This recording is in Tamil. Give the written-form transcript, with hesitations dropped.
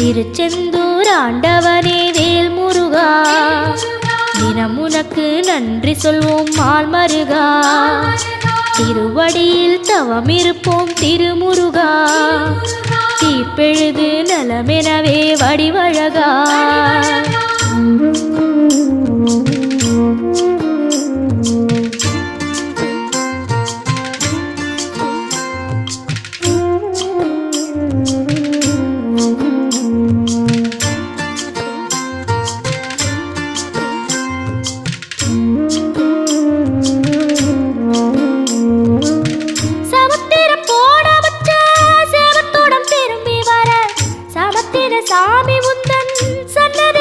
திருச்செந்தூர் ஆண்டவனே வேல் முருகா, தினம் உனக்கு நன்றி சொல்வோம் மால் மருகா. திருவடியில் தவம் இருப்போம் திருமுருகா, தீப்பெழுது நலமெனவே வடிவழகா. சாமி உந்தன் சன்னதி